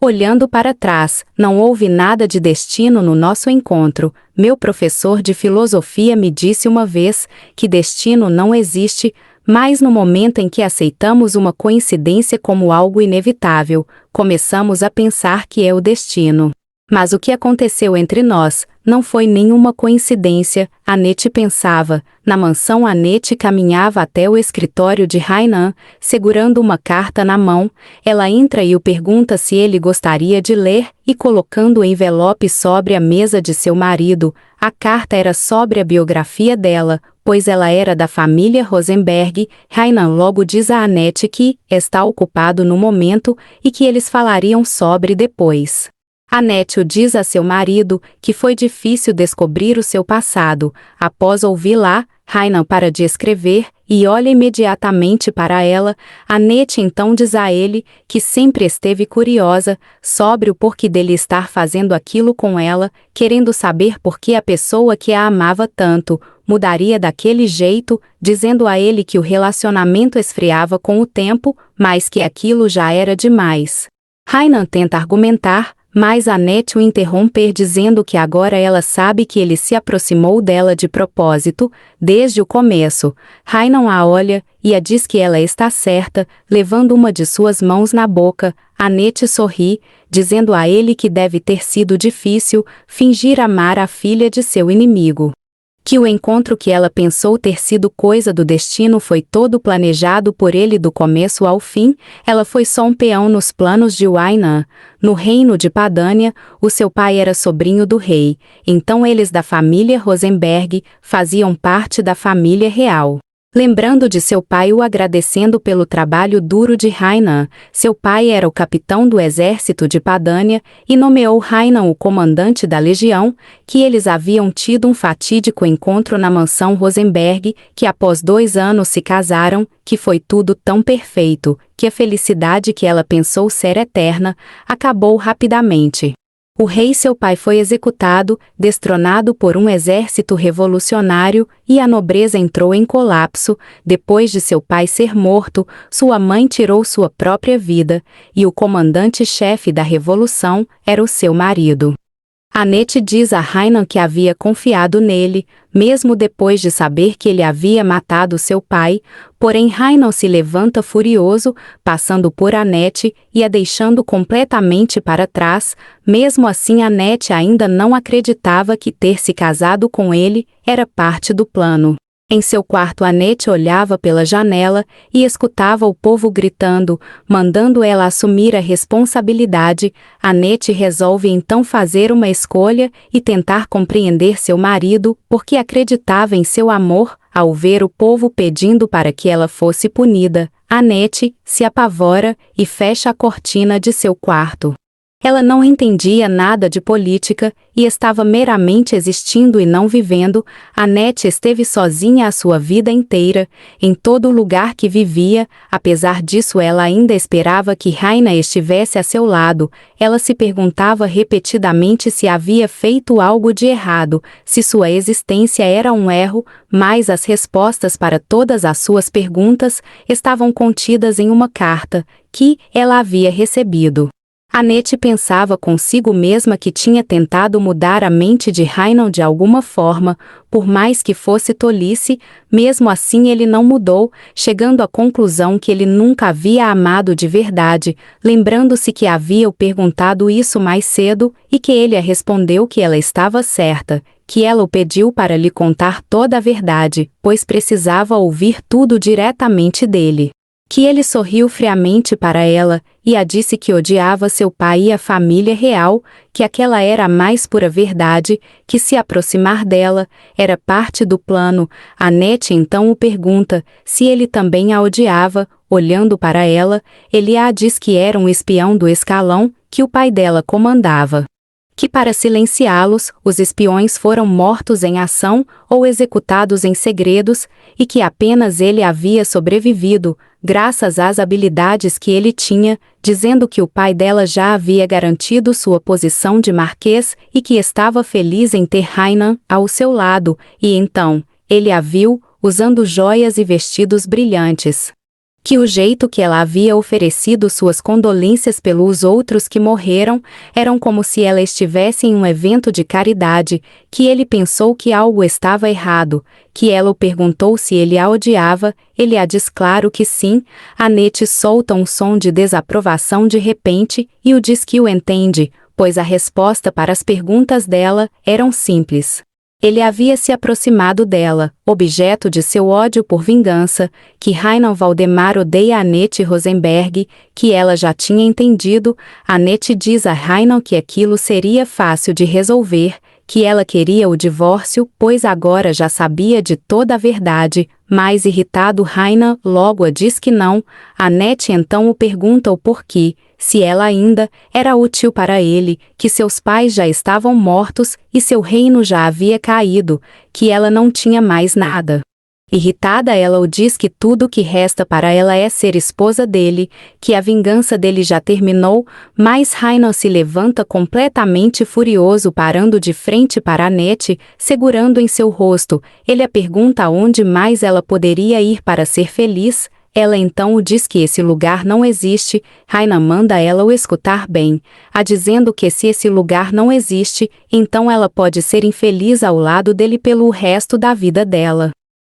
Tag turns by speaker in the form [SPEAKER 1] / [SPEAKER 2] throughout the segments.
[SPEAKER 1] Olhando para trás, não houve nada de destino no nosso encontro. Meu professor de filosofia me disse uma vez que destino não existe, mas no momento em que aceitamos uma coincidência como algo inevitável, começamos a pensar que é o destino. Mas o que aconteceu entre nós não foi nenhuma coincidência, Annette pensava. Na mansão, Annette caminhava até o escritório de Hainan, segurando uma carta na mão. Ela entra e o pergunta se ele gostaria de ler, e colocando o envelope sobre a mesa de seu marido. A carta era sobre a biografia dela, pois ela era da família Rosenberg. Hainan logo diz a Annette que está ocupado no momento e que eles falariam sobre depois. Annette o diz a seu marido que foi difícil descobrir o seu passado. Após ouvi-la, Hainan para de escrever e olha imediatamente para ela. Annette então diz a ele que sempre esteve curiosa sobre o porquê dele estar fazendo aquilo com ela, querendo saber por que a pessoa que a amava tanto mudaria daquele jeito, dizendo a ele que o relacionamento esfriava com o tempo, mas que aquilo já era demais. Hainan tenta argumentar, mas Annette o interrompe dizendo que agora ela sabe que ele se aproximou dela de propósito, desde o começo. Hainan a olha e a diz que ela está certa, levando uma de suas mãos na boca. Annette sorri, dizendo a ele que deve ter sido difícil fingir amar a filha de seu inimigo. Que o encontro que ela pensou ter sido coisa do destino foi todo planejado por ele do começo ao fim. Ela foi só um peão nos planos de Hainan. No reino de Padânia, o seu pai era sobrinho do rei, então eles da família Rosenberg faziam parte da família real. Lembrando de seu pai o agradecendo pelo trabalho duro de Hainan, seu pai era o capitão do exército de Padânia e nomeou Hainan o comandante da legião, que eles haviam tido um fatídico encontro na mansão Rosenberg, que após 2 anos se casaram, que foi tudo tão perfeito, que a felicidade que ela pensou ser eterna, acabou rapidamente. O rei seu pai foi executado, destronado por um exército revolucionário, e a nobreza entrou em colapso. Depois de seu pai ser morto, sua mãe tirou sua própria vida, e o comandante-chefe da revolução era o seu marido. Annette diz a Hainan que havia confiado nele, mesmo depois de saber que ele havia matado seu pai, porém Hainan se levanta furioso, passando por Annette e a deixando completamente para trás. Mesmo assim, Annette ainda não acreditava que ter se casado com ele era parte do plano. Em seu quarto, Annette olhava pela janela e escutava o povo gritando, mandando ela assumir a responsabilidade. Annette resolve então fazer uma escolha e tentar compreender seu marido, porque acreditava em seu amor. Ao ver o povo pedindo para que ela fosse punida, Annette se apavora e fecha a cortina de seu quarto. Ela não entendia nada de política e estava meramente existindo e não vivendo. Annette esteve sozinha a sua vida inteira, em todo lugar que vivia. Apesar disso, ela ainda esperava que Hainan estivesse a seu lado. Ela se perguntava repetidamente se havia feito algo de errado, se sua existência era um erro, mas as respostas para todas as suas perguntas estavam contidas em uma carta que ela havia recebido. Annette pensava consigo mesma que tinha tentado mudar a mente de Hainan de alguma forma, por mais que fosse tolice. Mesmo assim ele não mudou, chegando à conclusão que ele nunca havia amado de verdade, lembrando-se que havia o perguntado isso mais cedo, e que ele a respondeu que ela estava certa, que ela o pediu para lhe contar toda a verdade, pois precisava ouvir tudo diretamente dele. Que ele sorriu friamente para ela, e a disse que odiava seu pai e a família real, que aquela era a mais pura verdade, que se aproximar dela era parte do plano. Annette então o pergunta se ele também a odiava. Olhando para ela, ele a diz que era um espião do escalão, que o pai dela comandava. Que para silenciá-los, os espiões foram mortos em ação ou executados em segredos, e que apenas ele havia sobrevivido, graças às habilidades que ele tinha, dizendo que o pai dela já havia garantido sua posição de marquês e que estava feliz em ter Hainan ao seu lado, e então, ele a viu, usando joias e vestidos brilhantes. Que o jeito que ela havia oferecido suas condolências pelos outros que morreram, eram como se ela estivesse em um evento de caridade, que ele pensou que algo estava errado, que ela o perguntou se ele a odiava, ele a diz claro que sim, Annette solta um som de desaprovação de repente, e o diz que o entende, pois a resposta para as perguntas dela eram simples. Ele havia se aproximado dela, objeto de seu ódio por vingança, que Reinald Valdemar odeia Annette Rosenberg, que ela já tinha entendido. Annette diz a Reinald que aquilo seria fácil de resolver, que ela queria o divórcio, pois agora já sabia de toda a verdade. Mais irritado, Reinald logo a diz que não. Annette então o pergunta o porquê, se ela ainda era útil para ele, que seus pais já estavam mortos e seu reino já havia caído, que ela não tinha mais nada. Irritada, ela o diz que tudo o que resta para ela é ser esposa dele, que a vingança dele já terminou, mas Reinald se levanta completamente furioso, parando de frente para Annette, segurando em seu rosto. Ele a pergunta aonde mais ela poderia ir para ser feliz. Ela então o diz que esse lugar não existe. Reinald manda ela o escutar bem, a dizendo que se esse lugar não existe, então ela pode ser infeliz ao lado dele pelo resto da vida dela.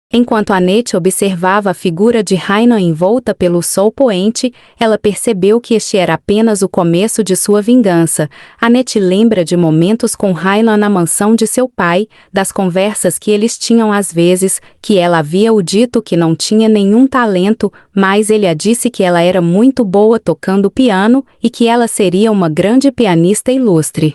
[SPEAKER 1] Enquanto Annette observava a figura de Reinald envolta pelo sol poente, ela percebeu que este era apenas o começo de sua vingança. Annette lembra de momentos com Reinald na mansão de seu pai, das conversas que eles tinham às vezes, que ela havia o dito que não tinha nenhum talento, mas ele a disse que ela era muito boa tocando piano e que ela seria uma grande pianista ilustre.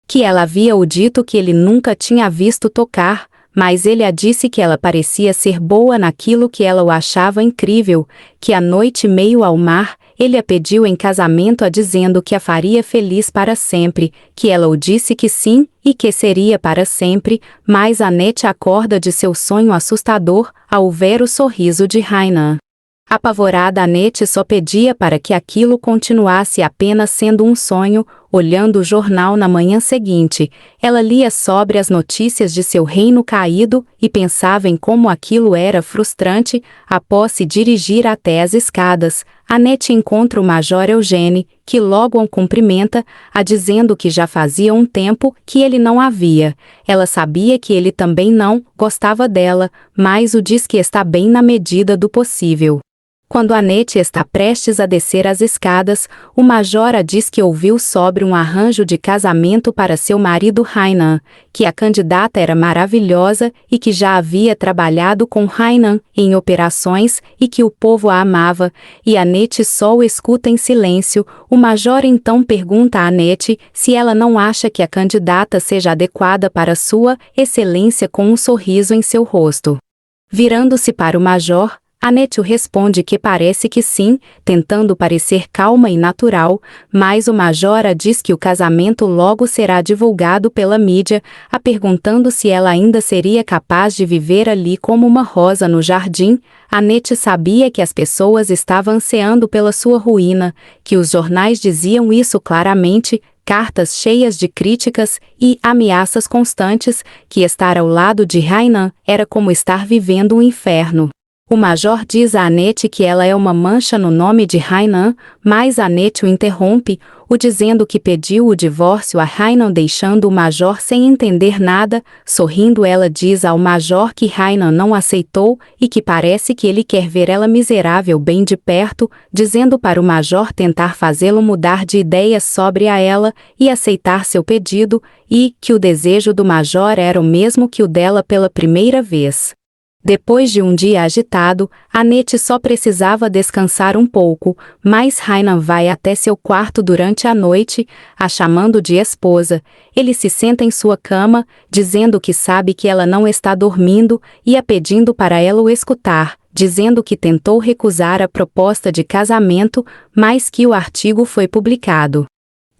[SPEAKER 1] Que ela havia o dito que ele nunca tinha visto tocar, mas ele a disse que ela parecia ser boa naquilo que ela o achava incrível, que à noite meio ao mar, ele a pediu em casamento a dizendo que a faria feliz para sempre, que ela o disse que sim, e que seria para sempre, mas Annette acorda de seu sonho assustador, ao ver o sorriso de Reinald. Apavorada, Annette só pedia para que aquilo continuasse apenas sendo um sonho. Olhando o jornal na manhã seguinte, ela lia sobre as notícias de seu reino caído e pensava em como aquilo era frustrante. Após se dirigir até as escadas, Annette encontra o Major Eugene, que logo a cumprimenta, a dizendo que já fazia um tempo que ele não a via. Ela sabia que ele também não gostava dela, mas o diz que está bem na medida do possível. Quando Annette está prestes a descer as escadas, o Major a diz que ouviu sobre um arranjo de casamento para seu marido Reinald, que a candidata era maravilhosa e que já havia trabalhado com Reinald em operações e que o povo a amava, e Annette só o escuta em silêncio. O Major então pergunta a Annette se ela não acha que a candidata seja adequada para sua excelência, com um sorriso em seu rosto. Virando-se para o Major, Annette responde que parece que sim, tentando parecer calma e natural, mas o Major a diz que o casamento logo será divulgado pela mídia, a perguntando se ela ainda seria capaz de viver ali como uma rosa no jardim. Annette sabia que as pessoas estavam ansiando pela sua ruína, que os jornais diziam isso claramente, cartas cheias de críticas e ameaças constantes, que estar ao lado de Reinald era como estar vivendo um inferno. O Major diz a Annette que ela é uma mancha no nome de Reinald, mas Annette o interrompe, o dizendo que pediu o divórcio a Reinald, deixando o Major sem entender nada. Sorrindo, ela diz ao Major que Reinald não aceitou e que parece que ele quer ver ela miserável bem de perto, dizendo para o Major tentar fazê-lo mudar de ideia sobre a ela e aceitar seu pedido, e que o desejo do Major era o mesmo que o dela pela primeira vez. Depois de um dia agitado, Annette só precisava descansar um pouco, mas Reinald vai até seu quarto durante a noite, a chamando de esposa. Ele se senta em sua cama, dizendo que sabe que ela não está dormindo e a pedindo para ela o escutar, dizendo que tentou recusar a proposta de casamento, mas que o artigo foi publicado.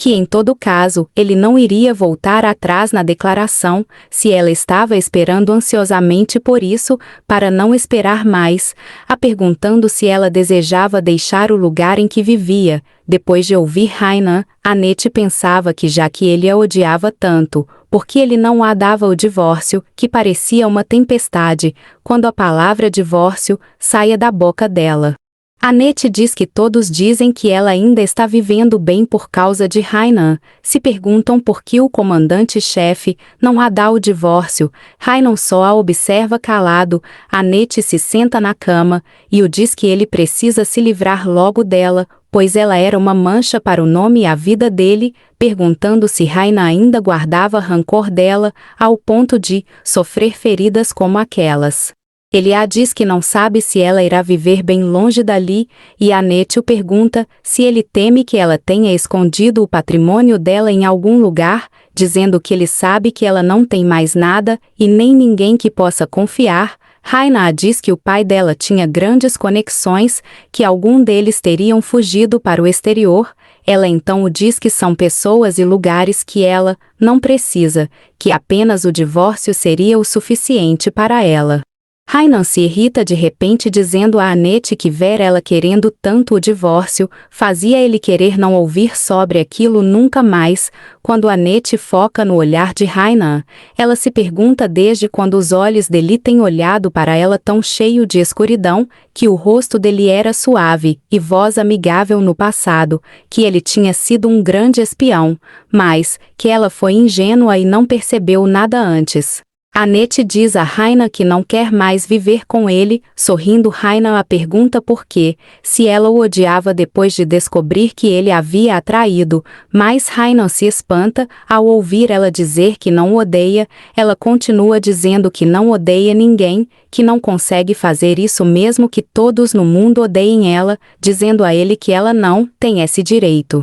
[SPEAKER 1] Que em todo caso, ele não iria voltar atrás na declaração, se ela estava esperando ansiosamente por isso, para não esperar mais, a perguntando se ela desejava deixar o lugar em que vivia. Depois de ouvir Reinald, Annette pensava que já que ele a odiava tanto, porque ele não a dava o divórcio, que parecia uma tempestade, quando a palavra divórcio saia da boca dela. Anete diz que todos dizem que ela ainda está vivendo bem por causa de Hainan. Se perguntam por que o comandante-chefe não a dá o divórcio. Hainan só a observa calado. Anete se senta na cama e o diz que ele precisa se livrar logo dela, pois ela era uma mancha para o nome e a vida dele, perguntando se Hainan ainda guardava rancor dela, ao ponto de sofrer feridas como aquelas. Ele a diz que não sabe se ela irá viver bem longe dali, e Anete o pergunta se ele teme que ela tenha escondido o patrimônio dela em algum lugar, dizendo que ele sabe que ela não tem mais nada e nem ninguém que possa confiar. Hainan a diz que o pai dela tinha grandes conexões, que algum deles teriam fugido para o exterior. Ela então o diz que são pessoas e lugares que ela não precisa, que apenas o divórcio seria o suficiente para ela. Hainan se irrita de repente dizendo a Anete que ver ela querendo tanto o divórcio, fazia ele querer não ouvir sobre aquilo nunca mais. Quando Anete foca no olhar de Hainan, ela se pergunta desde quando os olhos dele têm olhado para ela tão cheio de escuridão, que o rosto dele era suave e voz amigável no passado, que ele tinha sido um grande espião, mas que ela foi ingênua e não percebeu nada antes. Anete diz a Hainan que não quer mais viver com ele, sorrindo. Hainan a pergunta por quê, se ela o odiava depois de descobrir que ele a havia atraído, mas Hainan se espanta ao ouvir ela dizer que não o odeia. Ela continua dizendo que não odeia ninguém, que não consegue fazer isso mesmo que todos no mundo odeiem ela, dizendo a ele que ela não tem esse direito.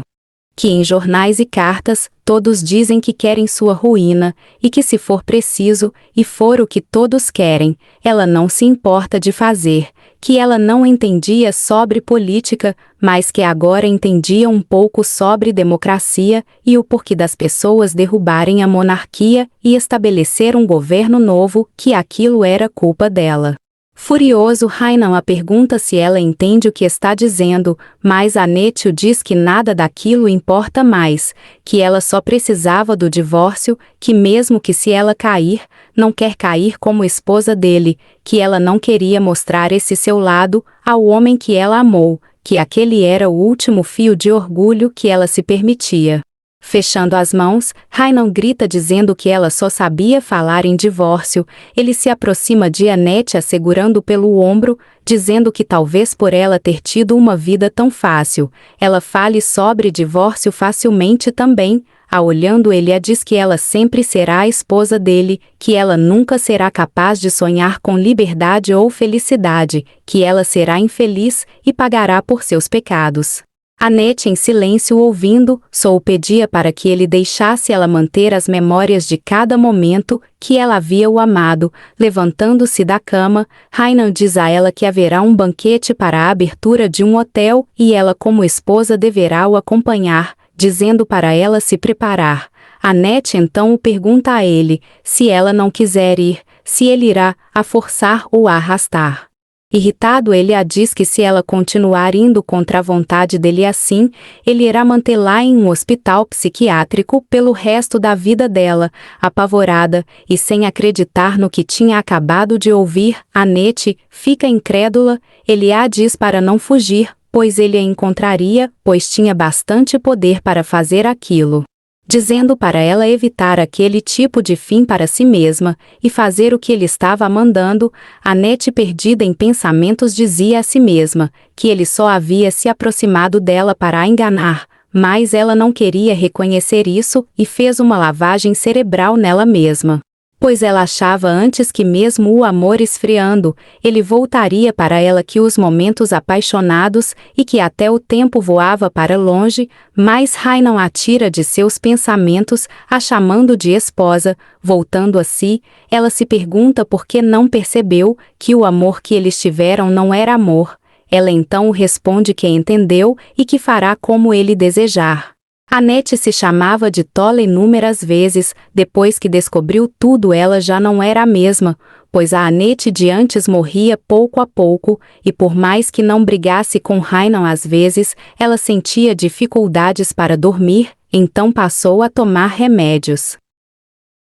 [SPEAKER 1] Que em jornais e cartas, todos dizem que querem sua ruína, e que se for preciso, e for o que todos querem, ela não se importa de fazer, que ela não entendia sobre política, mas que agora entendia um pouco sobre democracia, e o porquê das pessoas derrubarem a monarquia e estabelecer um governo novo, que aquilo era culpa dela. Furioso, Hainan a pergunta se ela entende o que está dizendo, mas Anete o diz que nada daquilo importa mais, que ela só precisava do divórcio, que mesmo que se ela cair, não quer cair como esposa dele, que ela não queria mostrar esse seu lado ao homem que ela amou, que aquele era o último fio de orgulho que ela se permitia. Fechando as mãos, Hainan grita dizendo que ela só sabia falar em divórcio. Ele se aproxima de Anete segurando pelo ombro, dizendo que talvez por ela ter tido uma vida tão fácil, ela fale sobre divórcio facilmente também. Olhando ele a diz que ela sempre será a esposa dele, que ela nunca será capaz de sonhar com liberdade ou felicidade, que ela será infeliz e pagará por seus pecados. Anete em silêncio ouvindo, só o pedia para que ele deixasse ela manter as memórias de cada momento que ela havia o amado. Levantando-se da cama, Hainan diz a ela que haverá um banquete para a abertura de um hotel e ela como esposa deverá o acompanhar, dizendo para ela se preparar. Anete então o pergunta a ele, se ela não quiser ir, se ele irá a forçar ou a arrastar. Irritado, ele a diz que se ela continuar indo contra a vontade dele assim, ele irá mantê-la em um hospital psiquiátrico pelo resto da vida dela. Apavorada, e sem acreditar no que tinha acabado de ouvir, Anete fica incrédula. Ele a diz para não fugir, pois ele a encontraria, pois tinha bastante poder para fazer aquilo. Dizendo para ela evitar aquele tipo de fim para si mesma, e fazer o que ele estava mandando, Anete, perdida em pensamentos, dizia a si mesma, que ele só havia se aproximado dela para a enganar, mas ela não queria reconhecer isso, e fez uma lavagem cerebral nela mesma. Pois ela achava antes que mesmo o amor esfriando, ele voltaria para ela, que os momentos apaixonados e que até o tempo voava para longe, mas Hainan a tira de seus pensamentos, a chamando de esposa. Voltando a si, ela se pergunta por que não percebeu que o amor que eles tiveram não era amor. Ela então responde que entendeu e que fará como ele desejar. Anete se chamava de tola inúmeras vezes. Depois que descobriu tudo, ela já não era a mesma, pois a Anete de antes morria pouco a pouco, e por mais que não brigasse com Hainan às vezes, ela sentia dificuldades para dormir, então passou a tomar remédios.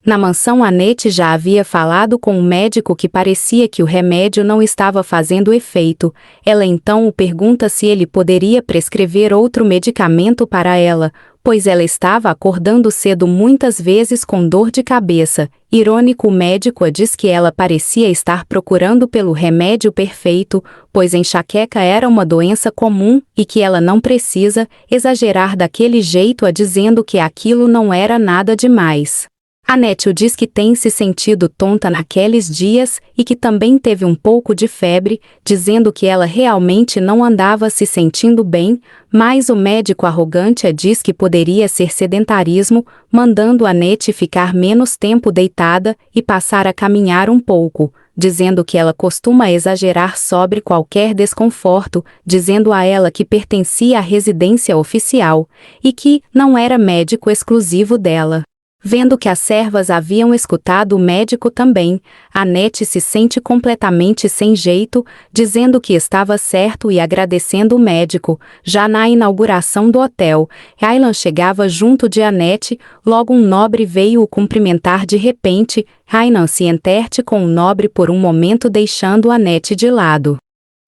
[SPEAKER 1] Na mansão, Annette já havia falado com um médico que parecia que o remédio não estava fazendo efeito. Ela então o pergunta se ele poderia prescrever outro medicamento para ela, pois ela estava acordando cedo muitas vezes com dor de cabeça. Irônico, o médico a diz que ela parecia estar procurando pelo remédio perfeito, pois enxaqueca era uma doença comum e que ela não precisa exagerar daquele jeito, dizendo que aquilo não era nada demais. Annette diz que tem se sentido tonta naqueles dias e que também teve um pouco de febre, dizendo que ela realmente não andava se sentindo bem, mas o médico arrogante diz que poderia ser sedentarismo, mandando Annette ficar menos tempo deitada e passar a caminhar um pouco, dizendo que ela costuma exagerar sobre qualquer desconforto, dizendo a ela que pertencia à residência oficial e que não era médico exclusivo dela. Vendo que as servas haviam escutado o médico também, Annette se sente completamente sem jeito, dizendo que estava certo e agradecendo o médico. Já na inauguração do hotel, Raylan chegava junto de Annette, logo um nobre veio o cumprimentar de repente. Raylan se enterte com o nobre por um momento, deixando Annette de lado.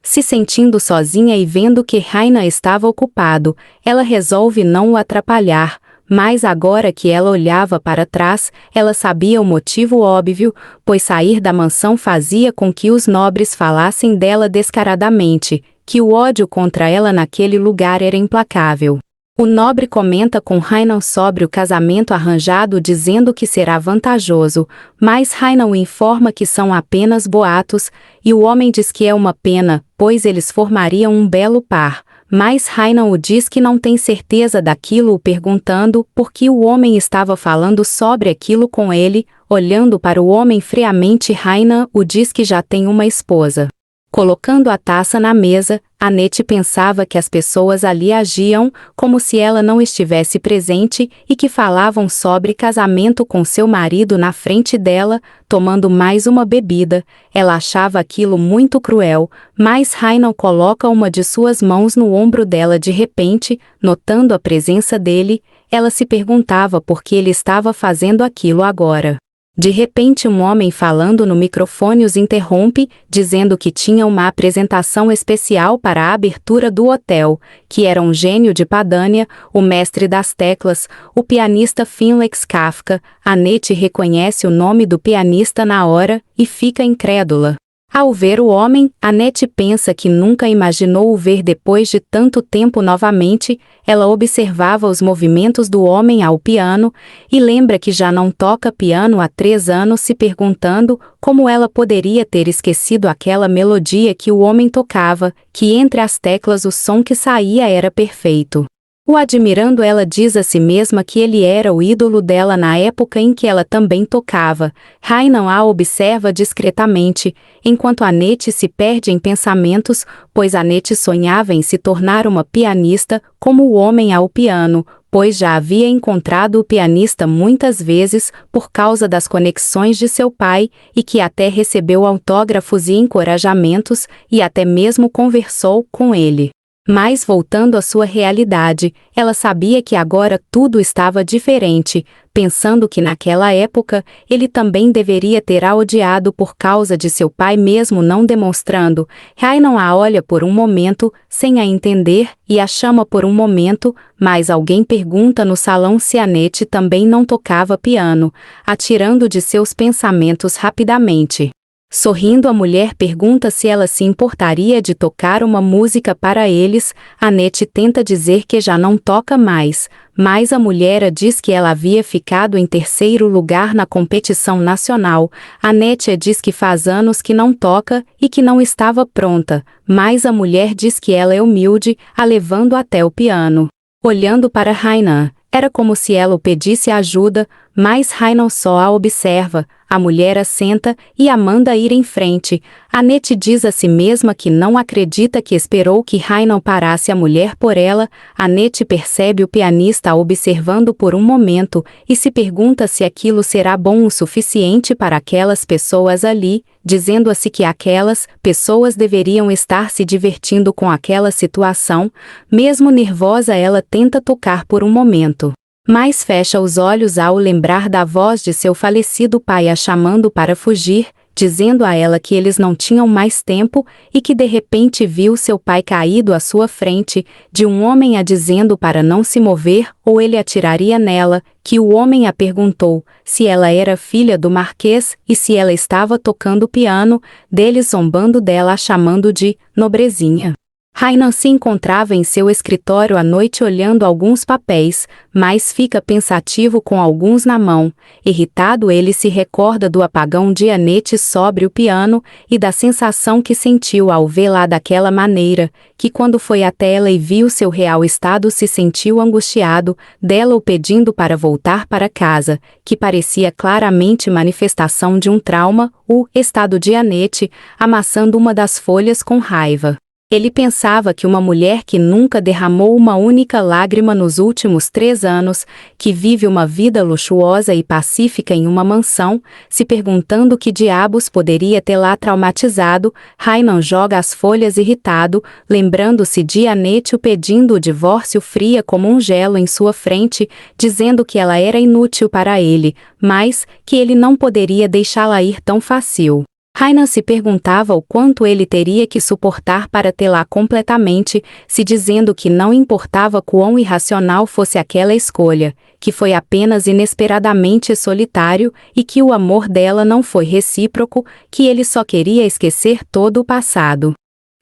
[SPEAKER 1] Se sentindo sozinha e vendo que Raylan estava ocupado, ela resolve não o atrapalhar. Mas agora que ela olhava para trás, ela sabia o motivo óbvio, pois sair da mansão fazia com que os nobres falassem dela descaradamente, que o ódio contra ela naquele lugar era implacável. O nobre comenta com Raylan sobre o casamento arranjado, dizendo que será vantajoso, mas Raylan o informa que são apenas boatos, e o homem diz que é uma pena, pois eles formariam um belo par. Mas Raylan o diz que não tem certeza daquilo, perguntando por que o homem estava falando sobre aquilo com ele. Olhando para o homem friamente, Raylan o diz que já tem uma esposa. Colocando a taça na mesa, Annette pensava que as pessoas ali agiam como se ela não estivesse presente e que falavam sobre casamento com seu marido na frente dela, tomando mais uma bebida. Ela achava aquilo muito cruel, mas Raylan coloca uma de suas mãos no ombro dela de repente, notando a presença dele. Ela se perguntava por que ele estava fazendo aquilo agora. De repente, um homem falando no microfone os interrompe, dizendo que tinha uma apresentação especial para a abertura do hotel, que era um gênio de Padania, o mestre das teclas, o pianista Felix Kafka. Annette reconhece o nome do pianista na hora e fica incrédula. Ao ver o homem, Annette pensa que nunca imaginou o ver depois de tanto tempo novamente. Ela observava os movimentos do homem ao piano e lembra que já não toca piano há 3 anos, se perguntando como ela poderia ter esquecido aquela melodia que o homem tocava, que entre as teclas o som que saía era perfeito. O admirando, ela diz a si mesma que ele era o ídolo dela na época em que ela também tocava. Raylan a observa discretamente, enquanto Annette se perde em pensamentos, pois Annette sonhava em se tornar uma pianista, como o homem ao piano, pois já havia encontrado o pianista muitas vezes por causa das conexões de seu pai, e que até recebeu autógrafos e encorajamentos, e até mesmo conversou com ele. Mas voltando à sua realidade, ela sabia que agora tudo estava diferente, pensando que naquela época, ele também deveria ter a odiado por causa de seu pai mesmo não demonstrando. Raylan a olha por um momento, sem a entender, e a chama por um momento, mas alguém pergunta no salão se Annette também não tocava piano, atirando de seus pensamentos rapidamente. Sorrindo, a mulher pergunta se ela se importaria de tocar uma música para eles. Annette tenta dizer que já não toca mais, mas a mulher diz que ela havia ficado em 3º lugar na competição nacional. Annette diz que faz anos que não toca e que não estava pronta, mas a mulher diz que ela é humilde, a levando até o piano. Olhando para Raylan, era como se ela o pedisse ajuda, mas Raylan só a observa. A mulher assenta e a manda ir em frente. Annette diz a si mesma que não acredita que esperou que Raylan parasse a mulher por ela. Annette percebe o pianista a observando por um momento e se pergunta se aquilo será bom o suficiente para aquelas pessoas ali, dizendo a si que aquelas pessoas deveriam estar se divertindo com aquela situação. Mesmo nervosa, ela tenta tocar por um momento. Mas fecha os olhos ao lembrar da voz de seu falecido pai a chamando para fugir, dizendo a ela que eles não tinham mais tempo e que de repente viu seu pai caído à sua frente, de um homem a dizendo para não se mover ou ele atiraria nela, que o homem a perguntou se ela era filha do marquês e se ela estava tocando piano, dele zombando dela a chamando de nobrezinha. Hainan se encontrava em seu escritório à noite olhando alguns papéis, mas fica pensativo com alguns na mão. Irritado, ele se recorda do apagão de Annette sobre o piano e da sensação que sentiu ao vê-la daquela maneira, que quando foi até ela e viu seu real estado se sentiu angustiado, dela o pedindo para voltar para casa, que parecia claramente manifestação de um trauma, o estado de Annette, amassando uma das folhas com raiva. Ele pensava que uma mulher que nunca derramou uma única lágrima nos últimos 3 anos, que vive uma vida luxuosa e pacífica em uma mansão, se perguntando que diabos poderia tê-la traumatizado, Hainan joga as folhas irritado, lembrando-se de Annette o pedindo o divórcio fria como um gelo em sua frente, dizendo que ela era inútil para ele, mas que ele não poderia deixá-la ir tão fácil. Hainan se perguntava o quanto ele teria que suportar para tê-la completamente, se dizendo que não importava quão irracional fosse aquela escolha, que foi apenas inesperadamente solitário e que o amor dela não foi recíproco, que ele só queria esquecer todo o passado.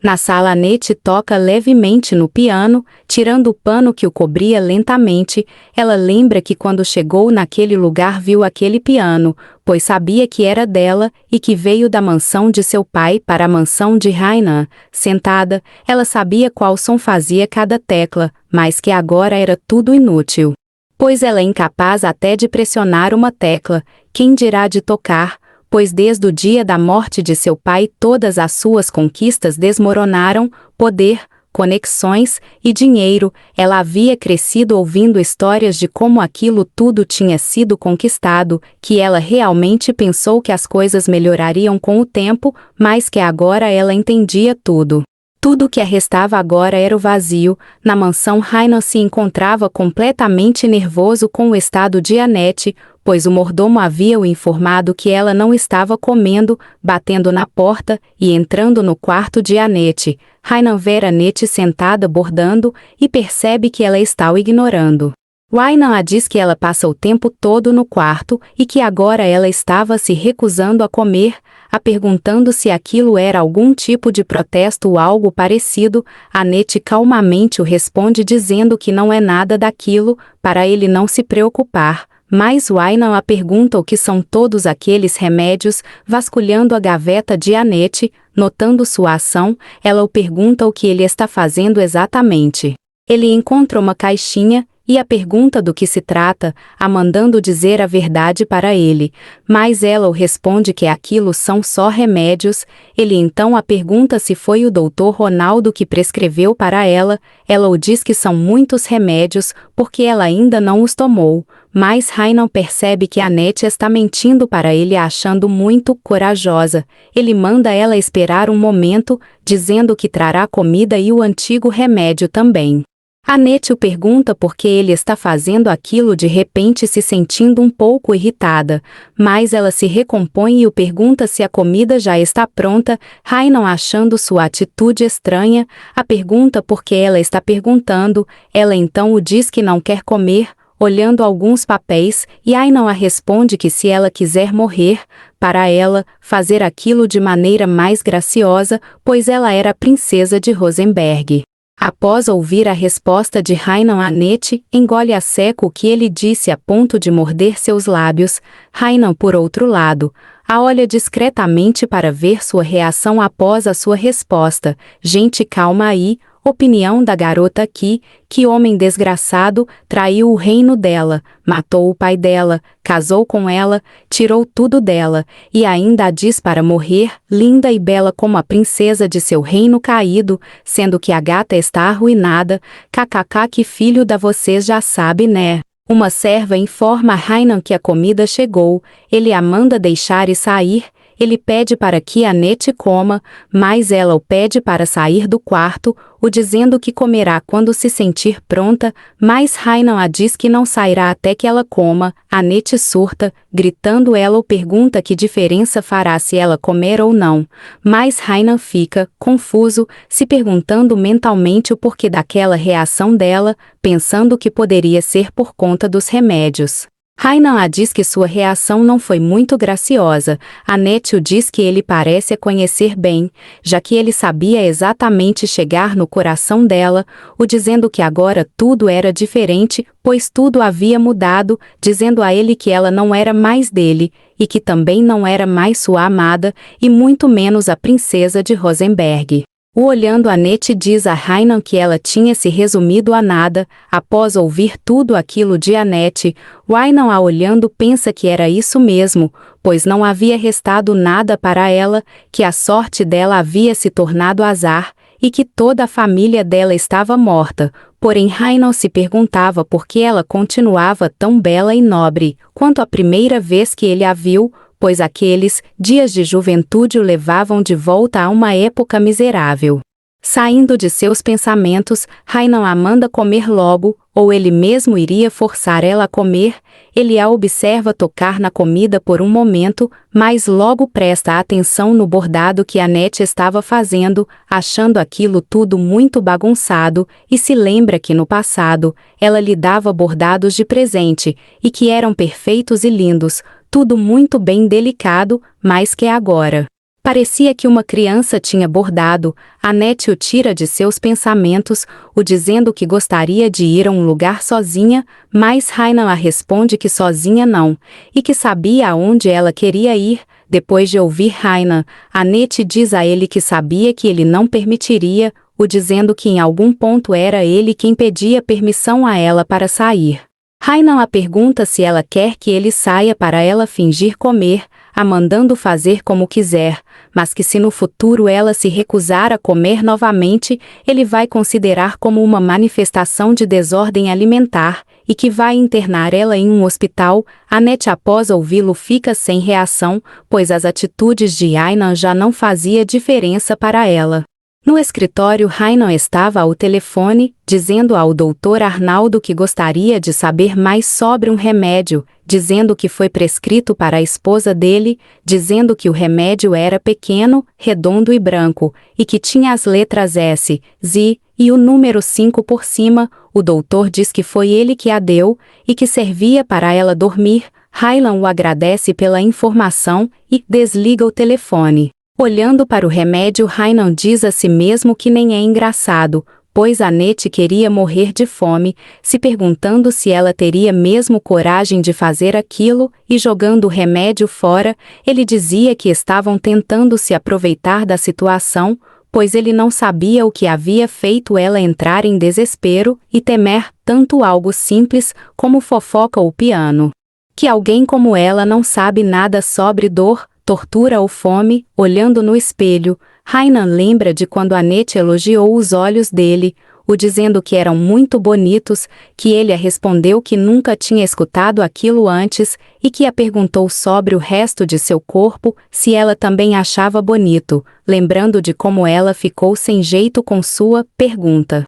[SPEAKER 1] Na sala, Annette toca levemente no piano, tirando o pano que o cobria lentamente. Ela lembra que quando chegou naquele lugar viu aquele piano, pois sabia que era dela e que veio da mansão de seu pai para a mansão de Hainan. Sentada, ela sabia qual som fazia cada tecla, mas que agora era tudo inútil. Pois ela é incapaz até de pressionar uma tecla, quem dirá de tocar? Pois desde o dia da morte de seu pai todas as suas conquistas desmoronaram, poder, conexões e dinheiro. Ela havia crescido ouvindo histórias de como aquilo tudo tinha sido conquistado, que ela realmente pensou que as coisas melhorariam com o tempo, mas que agora ela entendia tudo. Tudo o que a restava agora era o vazio. Na mansão, Hainan se encontrava completamente nervoso com o estado de Annette, pois o mordomo havia o informado que ela não estava comendo, batendo na porta e entrando no quarto de Annette. Hainan vê Annette sentada bordando e percebe que ela está o ignorando. Hainan a diz que ela passa o tempo todo no quarto e que agora ela estava se recusando a comer, a perguntando se aquilo era algum tipo de protesto ou algo parecido. Annette calmamente o responde dizendo que não é nada daquilo, para ele não se preocupar. Mas Hainan a pergunta o que são todos aqueles remédios, vasculhando a gaveta de Annette, notando sua ação, ela o pergunta o que ele está fazendo exatamente. Ele encontra uma caixinha, e a pergunta do que se trata, a mandando dizer a verdade para ele, mas ela o responde que aquilo são só remédios. Ele então a pergunta se foi o Dr. Ronaldo que prescreveu para ela o diz que são muitos remédios, porque ela ainda não os tomou, mas Hainan percebe que Annette está mentindo para ele achando muito corajosa. Ele manda ela esperar um momento, dizendo que trará comida e o antigo remédio também. Annette o pergunta por que ele está fazendo aquilo de repente se sentindo um pouco irritada, mas ela se recompõe e o pergunta se a comida já está pronta. Hainan achando sua atitude estranha, a pergunta por que ela está perguntando, ela então o diz que não quer comer, olhando alguns papéis, e Hainan a responde que se ela quiser morrer, para ela, fazer aquilo de maneira mais graciosa, pois ela era a princesa de Rosenberg. Após ouvir a resposta de Hainan, Annette engole a seco o que ele disse a ponto de morder seus lábios. Hainan, por outro lado, a olha discretamente para ver sua reação após a sua resposta. Gente, calma aí. Opinião da garota aqui, que homem desgraçado, traiu o reino dela, matou o pai dela, casou com ela, tirou tudo dela, e ainda a diz para morrer, linda e bela como a princesa de seu reino caído, sendo que a gata está arruinada. Kkk, que filho da vocês já sabe, né? Uma serva informa a Hainan que a comida chegou, ele a manda deixar e sair. ele pede para que Annette coma, mas ela o pede para sair do quarto, o dizendo que comerá quando se sentir pronta, mas Rainan a diz que não sairá até que ela coma. Annette surta, gritando, ela o pergunta que diferença fará se ela comer ou não, mas Rainan fica, confuso, se perguntando mentalmente o porquê daquela reação dela, pensando que poderia ser por conta dos remédios. Rainan a diz que sua reação não foi muito graciosa. Annette o diz que ele parece a conhecer bem, já que ele sabia exatamente chegar no coração dela, o dizendo que agora tudo era diferente, pois tudo havia mudado, dizendo a ele que ela não era mais dele, e que também não era mais sua amada, e muito menos a princesa de Rosenberg. O olhando Annette diz a Rainan que ela tinha se resumido a nada. Após ouvir tudo aquilo de Annette, Rainan a olhando pensa que era isso mesmo, pois não havia restado nada para ela, que a sorte dela havia se tornado azar, e que toda a família dela estava morta. Porém Rainan se perguntava por que ela continuava tão bela e nobre, quanto a primeira vez que ele a viu, pois aqueles dias de juventude o levavam de volta a uma época miserável. Saindo de seus pensamentos, Rainan a manda comer logo, ou ele mesmo iria forçar ela a comer. Ele a observa tocar na comida por um momento, mas logo presta atenção no bordado que Annette estava fazendo, achando aquilo tudo muito bagunçado, e se lembra que no passado, ela lhe dava bordados de presente, e que eram perfeitos e lindos, tudo muito bem delicado, mas que agora parecia que uma criança tinha bordado. Annette o tira de seus pensamentos, o dizendo que gostaria de ir a um lugar sozinha, mas Rainan a responde que sozinha não, e que sabia aonde ela queria ir. Depois de ouvir Rainan, Annette diz a ele que sabia que ele não permitiria, o dizendo que em algum ponto era ele quem pedia permissão a ela para sair. Rainan a pergunta se ela quer que ele saia para ela fingir comer, a mandando fazer como quiser, mas que se no futuro ela se recusar a comer novamente, ele vai considerar como uma manifestação de desordem alimentar, e que vai internar ela em um hospital. Annette, após ouvi-lo, fica sem reação, pois as atitudes de Rainan já não fazia diferença para ela. No escritório, Rainan estava ao telefone, dizendo ao Dr. Arnaldo que gostaria de saber mais sobre um remédio, dizendo que foi prescrito para a esposa dele, dizendo que o remédio era pequeno, redondo e branco, e que tinha as letras S, Z, e o número 5 por cima. O doutor diz que foi ele que a deu, e que servia para ela dormir. Rainan o agradece pela informação, e desliga o telefone. Olhando para o remédio, Rainan diz a si mesmo que nem é engraçado, pois Annette queria morrer de fome, se perguntando se ela teria mesmo coragem de fazer aquilo, e jogando o remédio fora, ele dizia que estavam tentando se aproveitar da situação, pois ele não sabia o que havia feito ela entrar em desespero e temer tanto algo simples como fofoca ou piano. Que alguém como ela não sabe nada sobre dor, tortura ou fome. Olhando no espelho, Rainan lembra de quando Annette elogiou os olhos dele, o dizendo que eram muito bonitos, que ele a respondeu que nunca tinha escutado aquilo antes, e que a perguntou sobre o resto de seu corpo, se ela também achava bonito, lembrando de como ela ficou sem jeito com sua pergunta.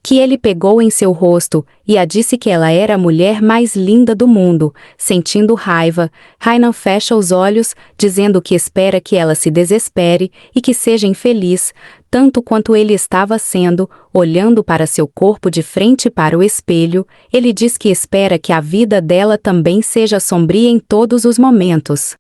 [SPEAKER 1] Que ele pegou em seu rosto, e a disse que ela era a mulher mais linda do mundo. Sentindo raiva, Rainan fecha os olhos, dizendo que espera que ela se desespere, e que seja infeliz, tanto quanto ele estava sendo. Olhando para seu corpo de frente para o espelho, ele diz que espera que a vida dela também seja sombria em todos os momentos.